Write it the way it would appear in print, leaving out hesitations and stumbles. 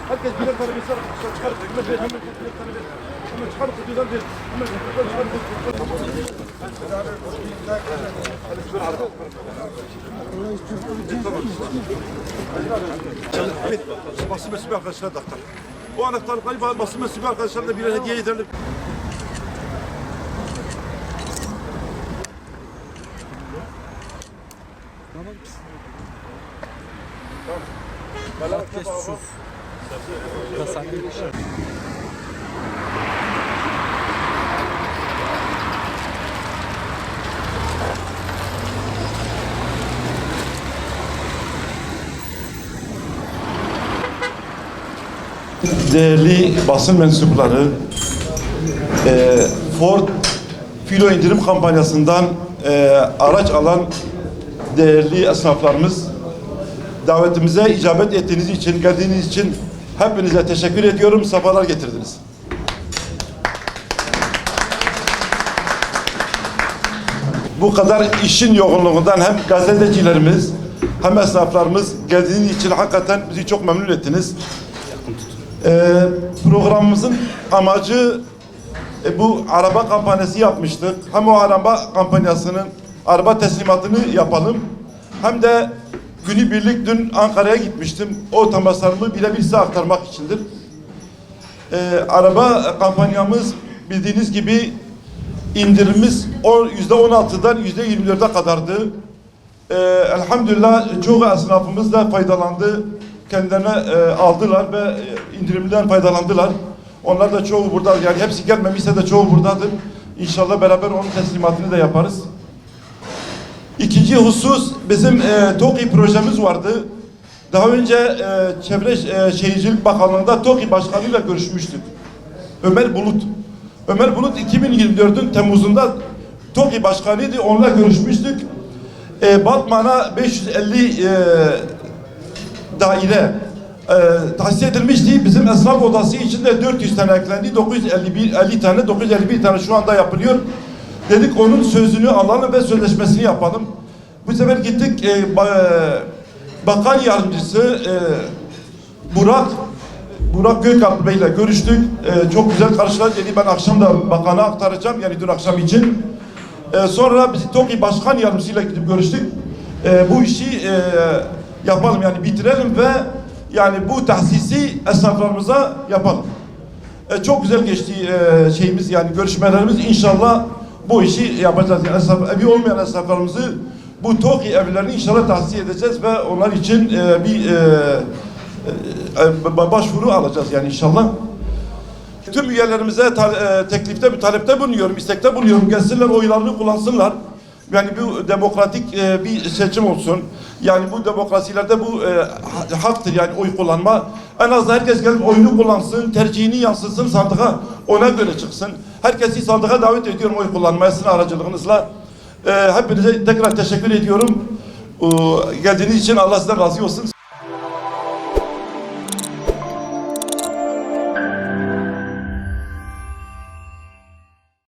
Herkes birer tane bir çıkarıp hemen çıkarıp kutudan bir evet, basın mensubu arkadaşlar da aktar. O anahtarlıkları basın mensubu arkadaşlarına birer hediye edelim. Herkes sus. Değerli basın mensupları, Ford filo indirim kampanyasından araç alan değerli esnaflarımız, davetimize icabet ettiğiniz için, geldiğiniz için hepinize teşekkür ediyorum. Sefalar getirdiniz. Bu kadar işin yoğunluğundan hem gazetecilerimiz hem esnaflarımız geldiğiniz için hakikaten bizi çok memnun ettiniz. Programımızın amacı bu araba kampanyası yapmıştık. Hem o araba kampanyasının araba teslimatını yapalım hem de günübirlik dün Ankara'ya gitmiştim. O temaslarımı birebir size aktarmak içindir. Araba kampanyamız bildiğiniz gibi indirimimiz %16'dan %24'e kadardı. Elhamdülillah çoğu esnafımız da faydalandı. Kendilerine aldılar ve indirimden faydalandılar. Onlar da çoğu burada, yani hepsi gelmemişse de çoğu buradadır. İnşallah beraber onun teslimatını da yaparız. İkinci husus, bizim TOKİ projemiz vardı. Daha önce Çevre Şehircilik Bakanlığı'nda TOKİ Başkanı'yla görüşmüştük. Ömer Bulut. Ömer Bulut 2024'ün Temmuz'unda TOKİ Başkanı'ydı. Onunla görüşmüştük. Batman'a 550 daire tahsis edilmişti. Bizim esnaf odası için de 400 tane eklendi. 951 tane şu anda yapılıyor. Dedik onun sözünü alalım ve sözleşmesini yapalım. Bu sefer gittik Bakan Yardımcısı Burak Gökalp Bey ile görüştük. Çok güzel karşıladı. Dedi ben akşam da bakana aktaracağım. Yani dün akşam için. Sonra biz TOKİ Başkan Yardımcısıyla gidip görüştük. Bu işi yapalım, yani bitirelim ve yani bu tahsisi esnaflarımıza yapalım. Çok güzel geçti şeyimiz, yani görüşmelerimiz. İnşallah bu işi yapacağız. Yani evi olmayan esnaflarımızı bu TOKİ evlerini inşallah tahsis edeceğiz ve onlar için bir başvuru alacağız yani inşallah. Tüm üyelerimize teklifte, bir talepte bulunuyorum, istekte bulunuyorum. Gelsinler, oylarını kullansınlar. Yani bu demokratik bir seçim olsun. Yani bu demokrasilerde bu haktır, yani oy kullanma. En azından herkes gelip oyunu kullansın, tercihini yansıtsın sandığa, ona göre çıksın. Herkesi sandığa davet ediyorum oy kullanmaya sizin aracılığınızla. Hepinize tekrar teşekkür ediyorum. Geldiğiniz için Allah sizden razı olsun.